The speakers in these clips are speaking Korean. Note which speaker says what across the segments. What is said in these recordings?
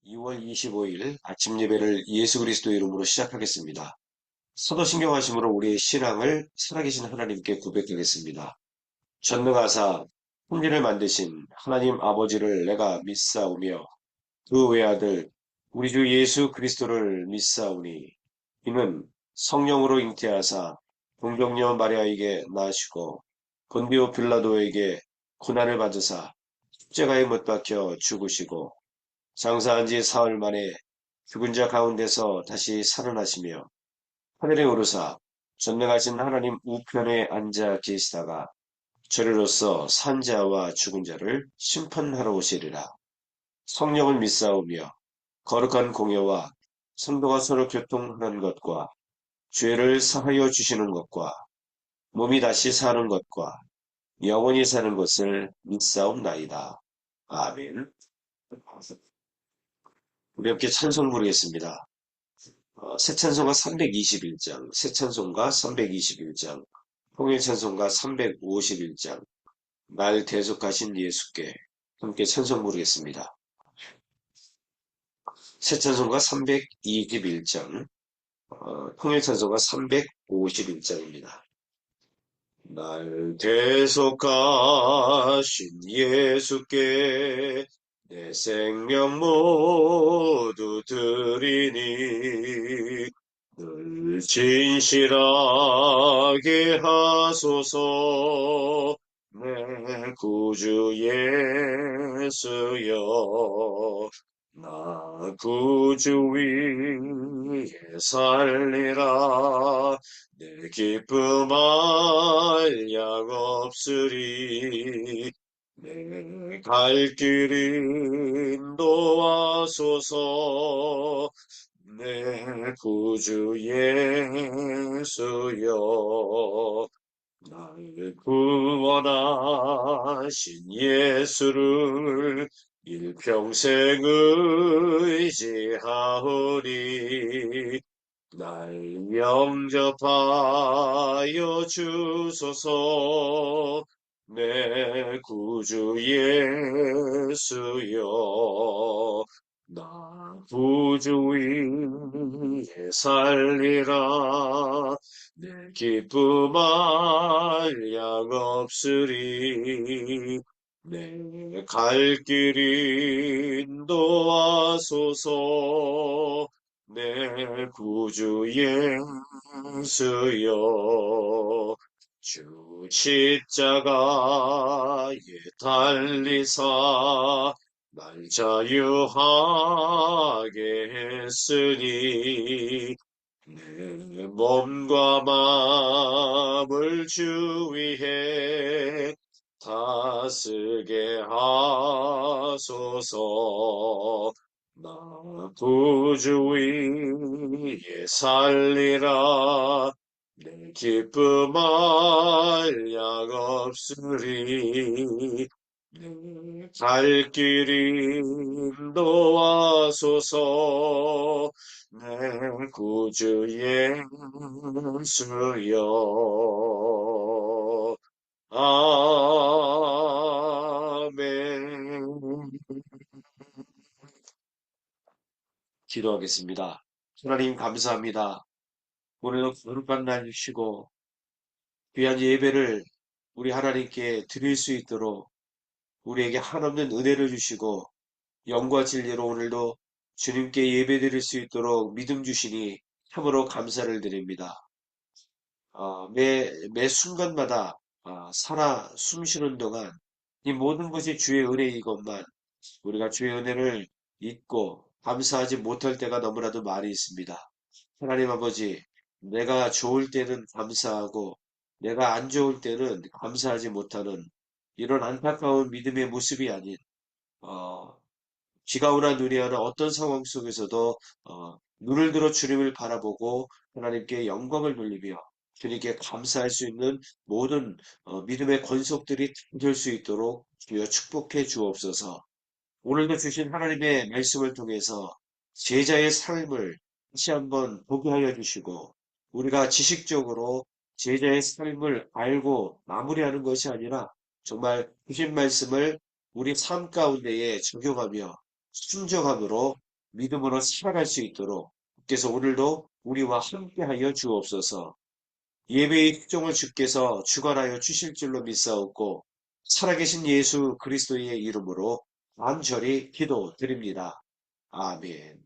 Speaker 1: 2월 25일 아침 예배를 예수 그리스도 이름으로 시작하겠습니다. 사도신경하심으로 우리의 신앙을 살아계신 하나님께 고백하겠습니다. 전능하사 천지를 만드신 하나님 아버지를 내가 믿사오며 그 외아들 우리 주 예수 그리스도를 믿사오니 이는 성령으로 잉태하사 동정녀 마리아에게 나시고 본디오 빌라도에게 고난을 받으사 십자가에 못 박혀 죽으시고 장사한 지 사흘 만에 죽은 자 가운데서 다시 살아나시며 하늘에 오르사 전능하신 하나님 우편에 앉아 계시다가 저리로서 산 자와 죽은 자를 심판하러 오시리라. 성령을 믿사오며 거룩한 공예와 성도가 서로 교통하는 것과 죄를 사하여 주시는 것과 몸이 다시 사는 것과 영원히 사는 것을 믿사옵나이다. 아멘. 우리 함께 찬송 부르겠습니다. 새 찬송가 321장, 새 찬송가 321장, 통일 찬송가 351장, 날 대속하신 예수께 함께 찬송 부르겠습니다. 새 찬송가 321장, 통일 찬송가 351장입니다. 날 대속하신 예수께 내 생명 모두 드리니 늘 진실하게 하소서 내 구주 예수여 나 구주 위에 살리라 내 기쁨 알약 없으리 내 갈 길 인도하소서 내 구주 예수여 날 구원하신 예수를 일평생 의지하오니 날 영접하여 주소서 내 구주 예수여 나 구주 위에 살리라 내 기쁨 알약 없으리 내 갈 길 인도하소서 내 구주 예수여 주 십자가에 달리사 날 자유하게 했으니 내 몸과 마음을 주 위에 다스게 하소서 나 구주 위에 살리라 내 기쁨 알약 없으리 내 갈 길 인도하소서 내 구주 예수여 아멘. 기도하겠습니다. 하나님 감사합니다. 오늘도 거룩한 날 주시고 귀한 예배를 우리 하나님께 드릴 수 있도록 우리에게 한없는 은혜를 주시고 영과 진리로 오늘도 주님께 예배 드릴 수 있도록 믿음 주시니 참으로 감사를 드립니다. 매 순간마다 살아 숨쉬는 동안 이 모든 것이 주의 은혜인 것만 우리가 주의 은혜를 잊고 감사하지 못할 때가 너무나도 많이 있습니다. 하나님 아버지, 내가 좋을 때는 감사하고 내가 안 좋을 때는 감사하지 못하는 이런 안타까운 믿음의 모습이 아닌 어, 비가 오나 눈이 오나 어떤 상황 속에서도 눈을 들어 주님을 바라보고 하나님께 영광을 돌리며 주님께 감사할 수 있는 모든 믿음의 권속들이 될 수 있도록 주여 축복해 주옵소서. 오늘도 주신 하나님의 말씀을 통해서 제자의 삶을 다시 한번 보게 하여 주시고 우리가 지식적으로 제자의 삶을 알고 마무리하는 것이 아니라 정말 주신 말씀을 우리 삶 가운데에 적용하며 순종함으로 믿음으로 살아갈 수 있도록 주께서 오늘도 우리와 함께하여 주옵소서. 예배의 특종을 주께서 주관하여 주실 줄로 믿사옵고 살아계신 예수 그리스도의 이름으로 간절히 기도드립니다. 아멘.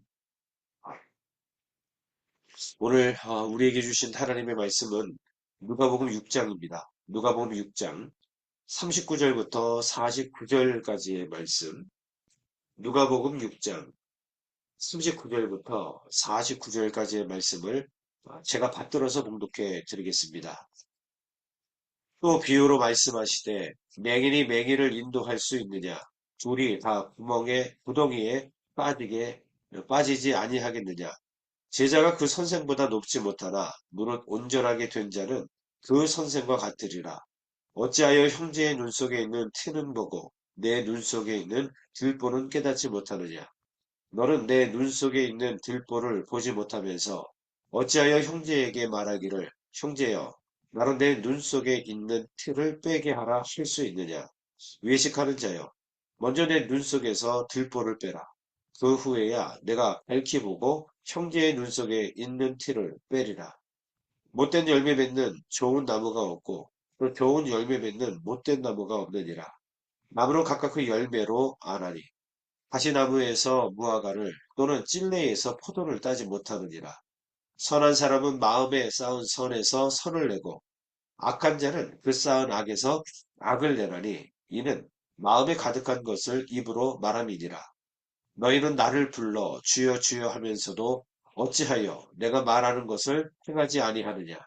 Speaker 1: 오늘 우리에게 주신 하나님의 말씀은 누가복음 6장입니다. 누가복음 6장 39절부터 49절까지의 말씀. 누가복음 6장 39절부터 49절까지의 말씀을 제가 받들어서 봉독해 드리겠습니다. 또 비유로 말씀하시되 맹인이 맹인을 인도할 수 있느냐? 둘이 다 구덩이에 빠지지 아니하겠느냐? 제자가 그 선생보다 높지 못하나 무릇 온전하게 된 자는 그 선생과 같으리라. 어찌하여 형제의 눈 속에 있는 티는 보고 내 눈 속에 있는 들보는 깨닫지 못하느냐? 너는 내 눈 속에 있는 들보를 보지 못하면서 어찌하여 형제에게 말하기를 형제여 나는 내 눈 속에 있는 티를 빼게 하라 할 수 있느냐? 외식하는 자여 먼저 내 눈 속에서 들보를 빼라. 그 후에야 내가 밝히 보고 형제의 눈 속에 있는 티를 빼리라. 못된 열매 맺는 좋은 나무가 없고 또 좋은 열매 맺는 못된 나무가 없느니라. 나무는 각각 그 열매로 아나니 가시나무에서 무화과를 또는 찔레에서 포도를 따지 못하느니라. 선한 사람은 마음에 쌓은 선에서 선을 내고 악한 자는 그 쌓은 악에서 악을 내나니 이는 마음에 가득한 것을 입으로 말함이니라. 너희는 나를 불러 주여 주여 하면서도 어찌하여 내가 말하는 것을 행하지 아니하느냐.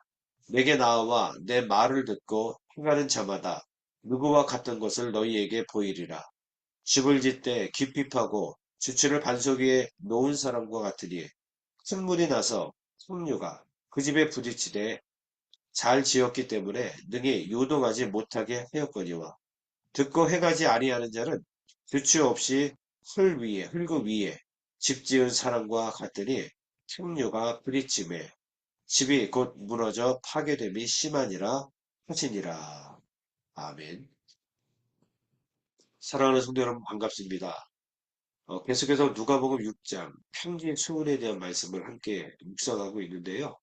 Speaker 1: 내게 나와 내 말을 듣고 행하는 자마다 누구와 같은 것을 너희에게 보이리라. 집을 짓되 깊이 파고 주추를 반석 위에 놓은 사람과 같으니 큰 물이 나서 석류가 그 집에 부딪히되 잘 지었기 때문에 능히 요동하지 못하게 하였거니와 듣고 행하지 아니하는 자는 주추 없이 흙 위에 집 지은 사람과 같으니 석류가 부딪힘에 집이 곧 무너져 파괴됨이 심하니라 하시니라. 아멘. 사랑하는 성도 여러분 반갑습니다. 계속해서 누가복음 6장 평지 수훈에 대한 말씀을 함께 묵상하고 있는데요.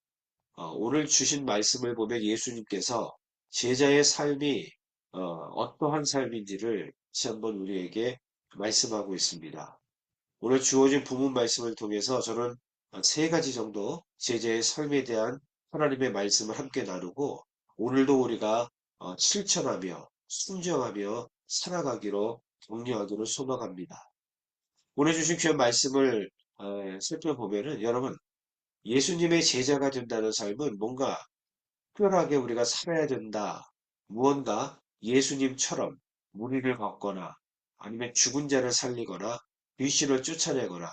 Speaker 1: 오늘 주신 말씀을 보면 예수님께서 제자의 삶이 어떠한 삶인지를 다시 한번 우리에게 말씀하고 있습니다. 오늘 주어진 부문 말씀을 통해서 저는 세 가지 정도 제자의 삶에 대한 하나님의 말씀을 함께 나누고 오늘도 우리가 실천하며 순종하며 살아가기로 격려하기로 소망합니다. 오늘 주신 귀한 말씀을 살펴보면은 여러분 예수님의 제자가 된다는 삶은 뭔가 특별하게 우리가 살아야 된다. 무언가 예수님처럼 무리를 걷거나 아니면 죽은 자를 살리거나 귀신을 쫓아내거나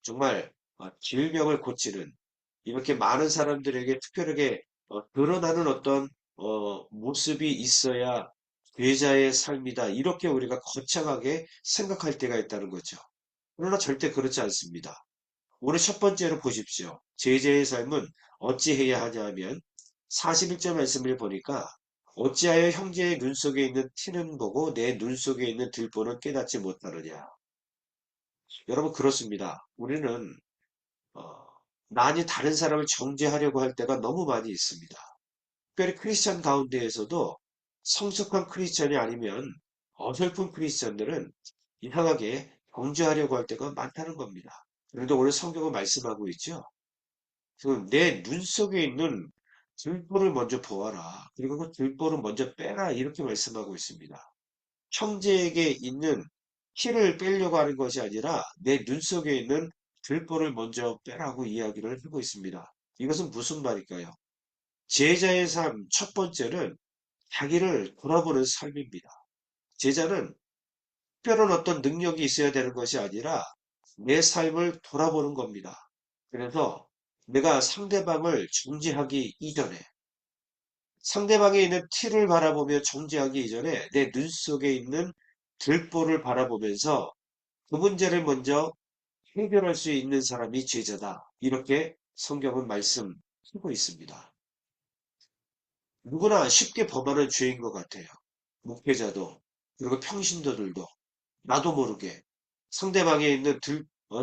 Speaker 1: 정말 질병을 고치는 이렇게 많은 사람들에게 특별하게 드러나는 어떤 모습이 있어야 죄자의 삶이다. 이렇게 우리가 거창하게 생각할 때가 있다는 거죠. 그러나 절대 그렇지 않습니다. 오늘 첫 번째로 보십시오. 제자의 삶은 어찌해야 하냐 하면 41절 말씀을 보니까 어찌하여 형제의 눈 속에 있는 티는 보고 내 눈 속에 있는 들보는 깨닫지 못하느냐. 여러분 그렇습니다. 우리는 어, 많이 다른 사람을 정죄하려고 할 때가 너무 많이 있습니다. 특별히 크리스천 가운데에서도 성숙한 크리스천이 아니면 어설픈 크리스천들은 이상하게 정죄하려고 할 때가 많다는 겁니다. 그런데 오늘 성경은 말씀하고 있죠. 내 눈 속에 있는 들보를 먼저 보아라. 그리고 그 들보를 먼저 빼라. 이렇게 말씀하고 있습니다. 형제에게 있는 키를 빼려고 하는 것이 아니라 내 눈 속에 있는 들보를 먼저 빼라고 이야기를 하고 있습니다. 이것은 무슨 말일까요? 제자의 삶 첫 번째는 자기를 돌아보는 삶입니다. 제자는 특별한 어떤 능력이 있어야 되는 것이 아니라 내 삶을 돌아보는 겁니다. 그래서 내가 상대방을 정죄하기 이전에 상대방에 있는 티를 바라보며 정죄하기 이전에 내 눈 속에 있는 들보를 바라보면서 그 문제를 먼저 해결할 수 있는 사람이 제자다. 이렇게 성경은 말씀하고 있습니다. 누구나 쉽게 범하는 죄인 것 같아요. 목회자도 그리고 평신도들도 나도 모르게 상대방에 있는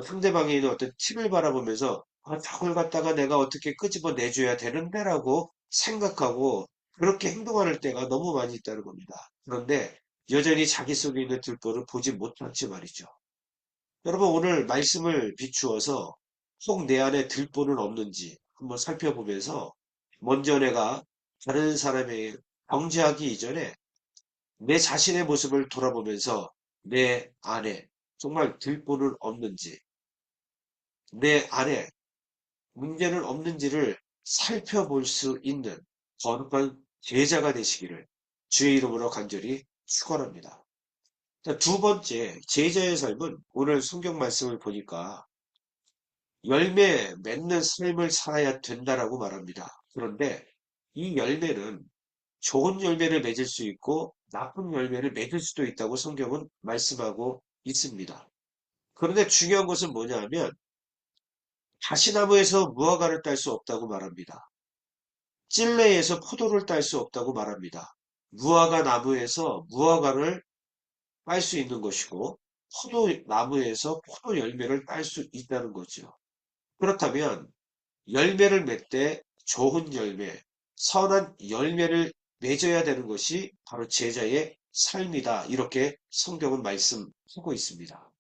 Speaker 1: 상대방이 있는 어떤 팁을 바라보면서 저걸 갖다가 내가 어떻게 끄집어 내줘야 되는데라고 생각하고 그렇게 행동할 때가 너무 많이 있다는 겁니다. 그런데 여전히 자기 속에 있는 들보를 보지 못했지 말이죠. 여러분 오늘 말씀을 비추어서 혹 내 안에 들보는 없는지 한번 살펴보면서 먼저 내가 다른 사람의 경제하기 이전에 내 자신의 모습을 돌아보면서 내 안에 정말 들보는 없는지 내 안에 문제는 없는지를 살펴볼 수 있는 거룩한 제자가 되시기를 주의 이름으로 간절히 축원합니다. 자, 두 번째 제자의 삶은 오늘 성경 말씀을 보니까 열매 맺는 삶을 살아야 된다라고 말합니다. 그런데 이 열매는 좋은 열매를 맺을 수 있고 나쁜 열매를 맺을 수도 있다고 성경은 말씀하고 있습니다. 그런데 중요한 것은 뭐냐 하면 가시나무에서 무화과를 딸 수 없다고 말합니다. 찔레에서 포도를 딸 수 없다고 말합니다. 무화과 나무에서 무화과를 딸 수 있는 것이고 포도나무에서 포도 열매를 딸 수 있다는 거죠. 그렇다면 열매를 맺되 좋은 열매, 선한 열매를 맺어야 되는 것이 바로 제자의 삶이다. 이렇게 성경은 말씀하고 있습니다.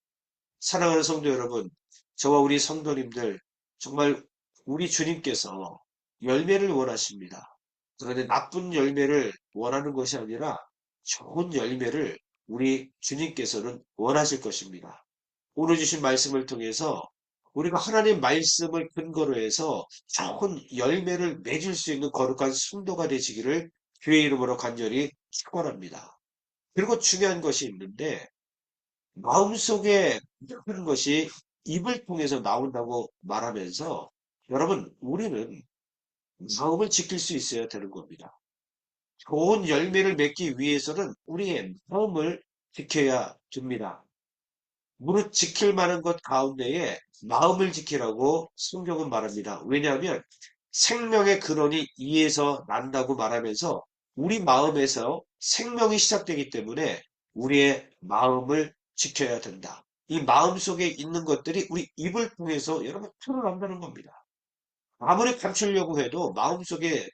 Speaker 1: 사랑하는 성도 여러분, 저와 우리 성도님들, 정말 우리 주님께서 열매를 원하십니다. 그런데 나쁜 열매를 원하는 것이 아니라 좋은 열매를 우리 주님께서는 원하실 것입니다. 오늘 주신 말씀을 통해서 우리가 하나님 말씀을 근거로 해서 좋은 열매를 맺을 수 있는 거룩한 성도가 되시기를 주의 이름으로 간절히 축원합니다. 그리고 중요한 것이 있는데 마음속에 하는 것이 입을 통해서 나온다고 말하면서 여러분 우리는 마음을 지킬 수 있어야 되는 겁니다. 좋은 열매를 맺기 위해서는 우리의 마음을 지켜야 됩니다. 무릇 지킬 만한 것 가운데에 마음을 지키라고 성경은 말합니다. 왜냐하면 생명의 근원이 이에서 난다고 말하면서 우리 마음에서 생명이 시작되기 때문에 우리의 마음을 지켜야 된다. 이 마음 속에 있는 것들이 우리 입을 통해서 여러분 드러난다는 겁니다. 아무리 감추려고 해도 마음속에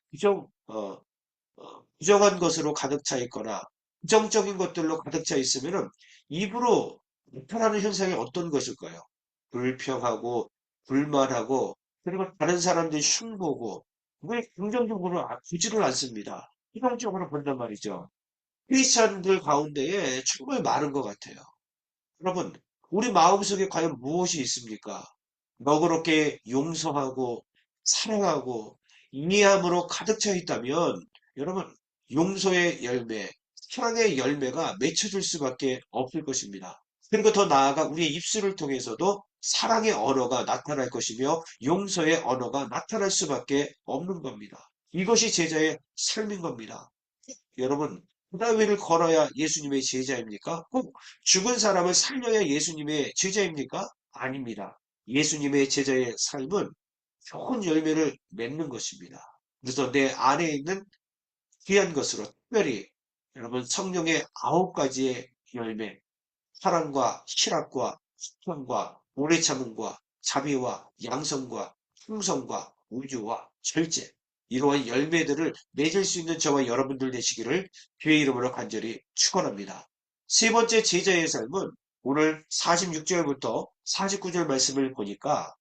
Speaker 1: 부정한 것으로 가득 차 있거나 부정적인 것들로 가득 차 있으면은 입으로 나타나는 현상이 어떤 것일까요? 불평하고 불만하고 그리고 다른 사람들 흉보고 왜 긍정적으로 보지를 않습니다. 희망적으로 본단 말이죠. 크리스찬들 가운데에 정말 많은 것 같아요. 여러분, 우리 마음속에 과연 무엇이 있습니까? 너그럽게 용서하고 사랑하고 이해함으로 가득 차 있다면 여러분 용서의 열매, 사랑의 열매가 맺혀질 수밖에 없을 것입니다. 그리고 더 나아가 우리의 입술을 통해서도 사랑의 언어가 나타날 것이며 용서의 언어가 나타날 수밖에 없는 겁니다. 이것이 제자의 삶인 겁니다. 여러분, 그다음 위를 걸어야 예수님의 제자입니까? 꼭 죽은 사람을 살려야 예수님의 제자입니까? 아닙니다. 예수님의 제자의 삶은 좋은 열매를 맺는 것입니다. 그래서 내 안에 있는 귀한 것으로 특별히 여러분 성령의 9가지의 열매, 사랑과 실학과 수평과 오래 참음과 자비와 양성과 충성과 우주와 절제 이러한 열매들을 맺을 수 있는 저와 여러분들 되시기를 주의 이름으로 간절히 축원합니다. 세 번째 제자의 삶은 오늘 46절부터 49절 말씀을 보니까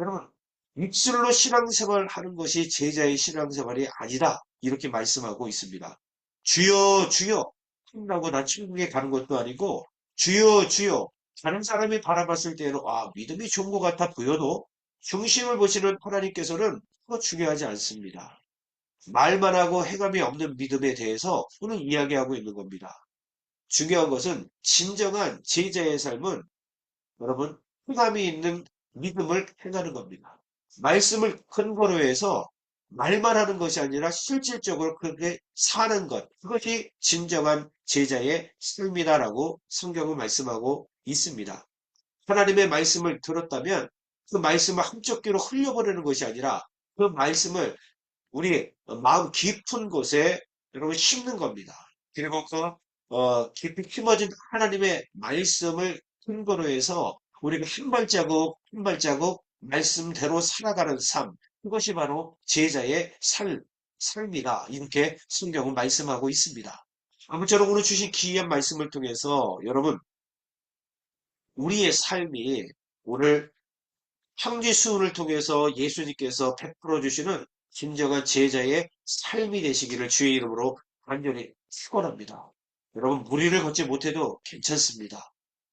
Speaker 1: 여러분 입술로 신앙생활 하는 것이 제자의 신앙생활이 아니다 이렇게 말씀하고 있습니다. 주여 주여 한다고 나 천국에 가는 것도 아니고 주여 주여 다른 사람이 바라봤을 때는 믿음이 좋은 것 같아 보여도 중심을 보시는 하나님께서는 그거 중요하지 않습니다. 말만 하고 행함이 없는 믿음에 대해서 오늘 이야기하고 있는 겁니다. 중요한 것은 진정한 제자의 삶은 여러분 행함이 있는 믿음을 행하는 겁니다. 말씀을 근거로 해서 말만 하는 것이 아니라 실질적으로 그렇게 사는 것. 그것이 진정한 제자의 삶이다라고 성경은 말씀하고 있습니다. 하나님의 말씀을 들었다면 그 말씀을 한쪽 귀로 흘려보내는 것이 아니라 그 말씀을 우리 마음 깊은 곳에 여러분 심는 겁니다. 그리고 깊이 심어진 하나님의 말씀을 근거로 해서 우리가 한 발자국 한 발자국 말씀대로 살아가는 삶, 그것이 바로 제자의 삶이다. 이렇게 성경은 말씀하고 있습니다. 아무쪼록 오늘 주신 귀한 말씀을 통해서 여러분, 우리의 삶이 오늘 형제수훈을 통해서 예수님께서 베풀어 주시는 진정한 제자의 삶이 되시기를 주의 이름으로 간절히 축원합니다. 여러분, 무리를 걷지 못해도 괜찮습니다.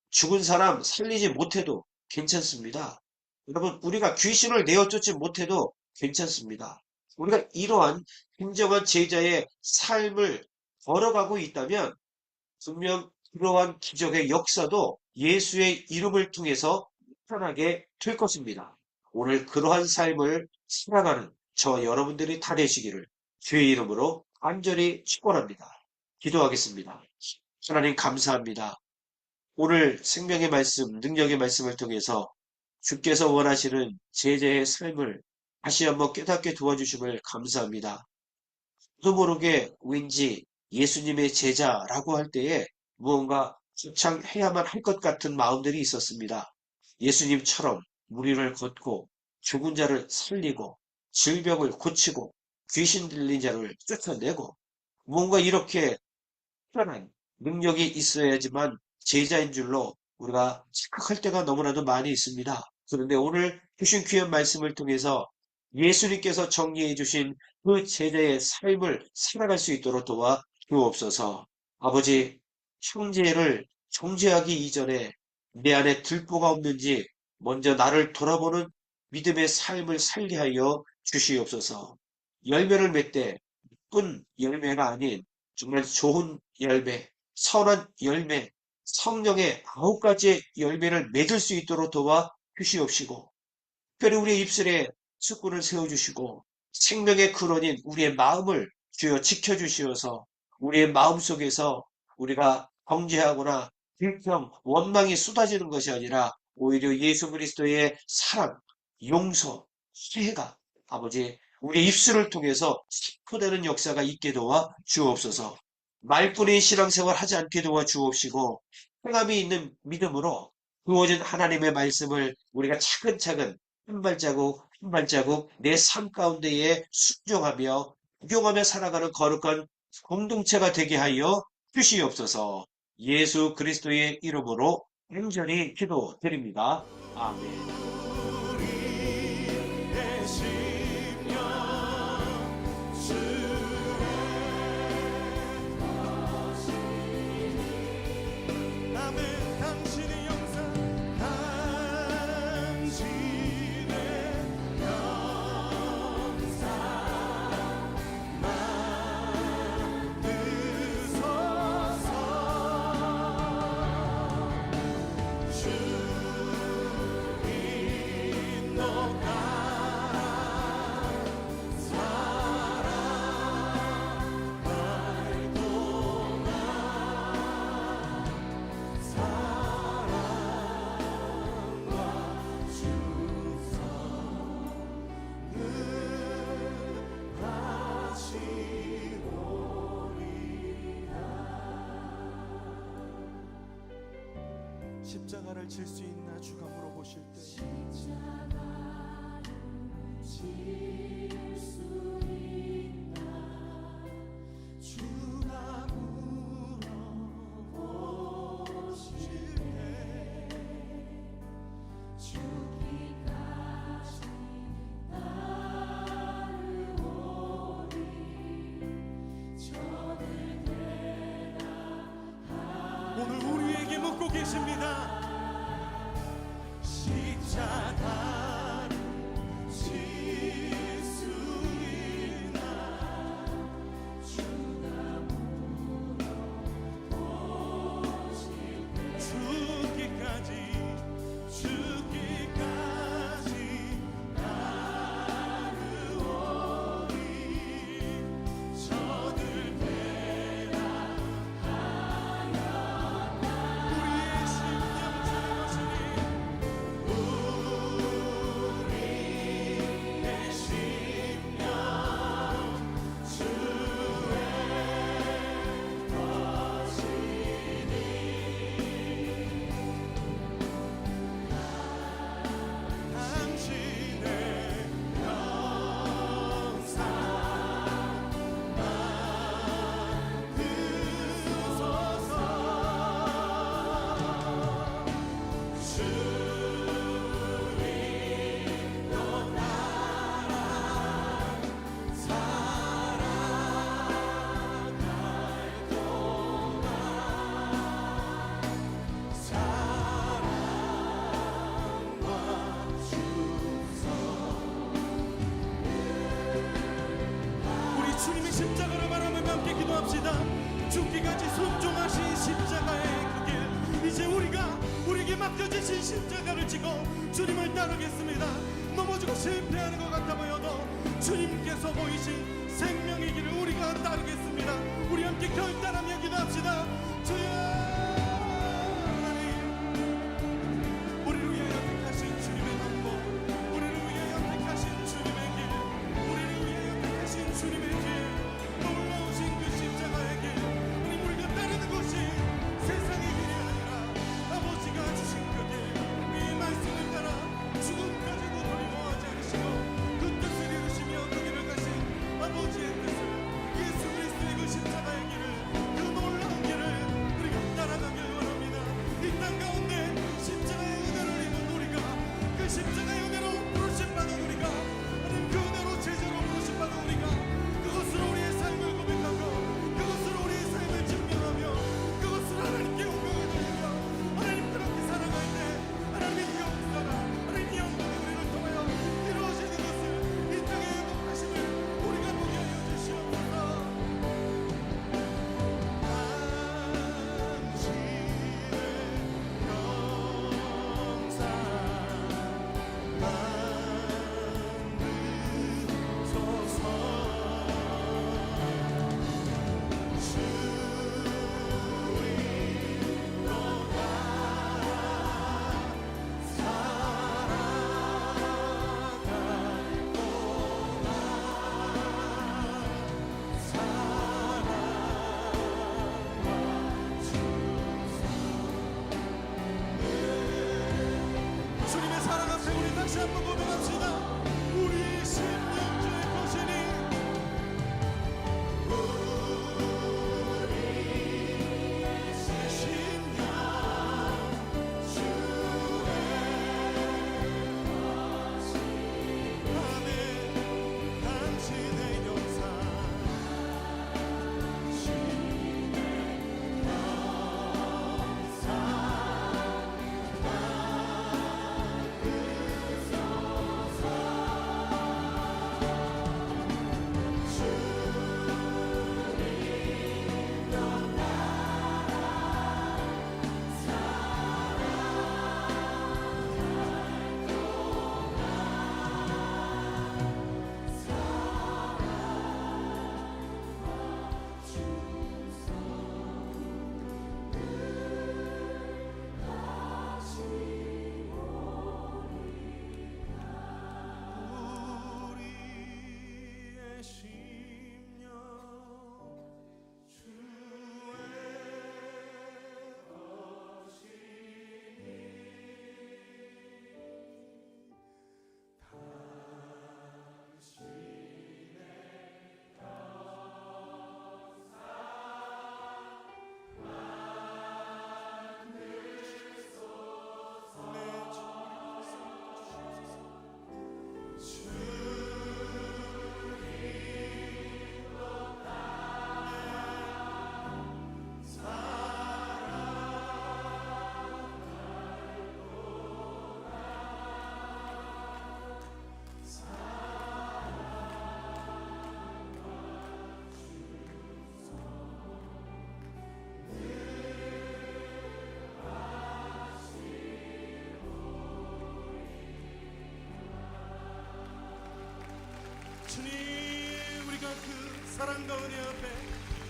Speaker 1: 죽은 사람 살리지 못해도 괜찮습니다. 여러분, 우리가 귀신을 내어쫓지 못해도 괜찮습니다. 우리가 이러한 진정한 제자의 삶을 걸어가고 있다면 분명 그러한 기적의 역사도 예수의 이름을 통해서 나타나게 될 것입니다. 오늘 그러한 삶을 살아가는 저 여러분들이 다 되시기를 주의 이름으로 간절히 축원합니다. 기도하겠습니다. 하나님 감사합니다. 오늘 생명의 말씀, 능력의 말씀을 통해서 주께서 원하시는 제자의 삶을 다시 한번 깨닫게 도와주심을 감사합니다. 저도 모르게 왠지 예수님의 제자라고 할 때에 무언가 주창해야만 할 것 같은 마음들이 있었습니다. 예수님처럼 무리를 걷고 죽은 자를 살리고 질병을 고치고 귀신 들린 자를 쫓아내고 뭔가 이렇게 특별한 능력이 있어야지만 제자인 줄로 우리가 착각할 때가 너무나도 많이 있습니다. 그런데 오늘 주신 귀한 말씀을 통해서 예수님께서 정리해 주신 그 제자의 삶을 살아갈 수 있도록 도와 주옵소서. 아버지, 형제를 정죄하기 이전에 내 안에 들보가 없는지 먼저 나를 돌아보는 믿음의 삶을 살게 하여 주시옵소서. 열매를 맺되 뿐 열매가 아닌 정말 좋은 열매, 선한 열매, 성령의 9가지의 열매를 맺을 수 있도록 도와 주시옵시고, 특별히 우리의 입술에 축구를 세워주시고 생명의 근원인 우리의 마음을 주여 지켜주시어서 우리의 마음속에서 우리가 정죄하거나 불평, 원망이 쏟아지는 것이 아니라 오히려 예수 그리스도의 사랑, 용서, 회가 아버지 우리 입술을 통해서 선포되는 역사가 있게 도와 주옵소서. 말뿐인 신앙생활 하지 않게 도와 주옵시고 행함이 있는 믿음으로 주어진 하나님의 말씀을 우리가 차근차근 한 발자국 한 발자국 내 삶 가운데에 순종하며 적용하며 살아가는 거룩한 공동체가 되게 하여 주시옵소서. 예수 그리스도의 이름으로 간절히 기도드립니다. 아멘.
Speaker 2: 십자가를 질 수 있나 주가 물어보실 때
Speaker 3: 십자가를 질 수 있나 주가 물어보실 때 죽기까지 따르오리 저를 대답하리
Speaker 2: 오늘 우리에게 묻고 계십니다. 십자가를 질 수 있나 주가 물어보실 때 죽기까지 따르오리 저들 대답하였다 우리의 심령 기도합시다. 죽기까지 순종하신 십자가의 그 길, 이제 우리에게 맡겨주신 십자가를 지고 주님을 따르겠습니다. 넘어지고 실패하는 것 같아 보여도 주님께서 보이신 생명의 길을 우리가 따르겠습니다. 우리 함께 결단하며 기도합시다. 주여 하나님, 우리를 위하여 택하신 주님의 방법, 우리를 위하여 택하신 주님의 길, 우리를 위하여 택하신 주님의 길, 놀라우신 그 십자가의 길, 하나님, 우리가 따르는 것이 세상의 길이 아니라 아버지가 주신 그 길, 이 말씀을 따라 죽음까지도 두려워하지 않으시고 그 뜻을 이루시며 그 길을 가신 아버지의 뜻을, 예수 그리스도의 그 십자가의 길을, 그 놀라운 길을 우리가 따라가길 원합니다. 이 땅 가운데 십자가의 은혜를 입은 우리가, 그 십자가의 은혜로 부르심받은 우리가, 하나님 그 은혜로 제자로 부르심받은 우리가, 그것으로 우리의 삶을 고백하고 그것으로 우리의 삶을 증명하며 그것으로 하나님께 영광을 돌리며 하나님 그렇게 살아갈 때 하나님의 역사가, 하나님의 영광이 우리를 통하여 이루어지는 것을, 이 땅의 행복하심을 우리가 보게 하여 주시옵소서. 주님의 사랑 앞에 우리 다시 한번 고백합시다. 우리 심령주의 거신이, 우리의 심령 주의 거신, 아멘. 당신의 영상 우리의 심령 주의 주님, 우리가 그 사랑과 은혜 앞에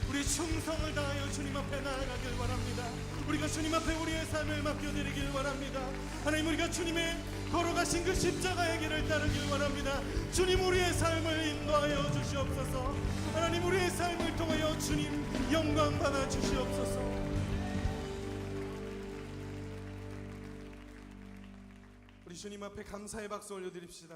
Speaker 2: 우리 충성을 다하여 주님 앞에 나아가길 원합니다. 우리가 주님 앞에 우리의 삶을 맡겨드리길 원합니다. 하나님, 우리가 주님의 걸어가신 그 십자가의 길을 따르길 원합니다. 주님, 우리의 삶을 인도하여 주시옵소서. 하나님, 우리의 삶을 통하여 주님 영광 받아 주시옵소서. 우리 주님 앞에 감사의 박수 올려드립시다.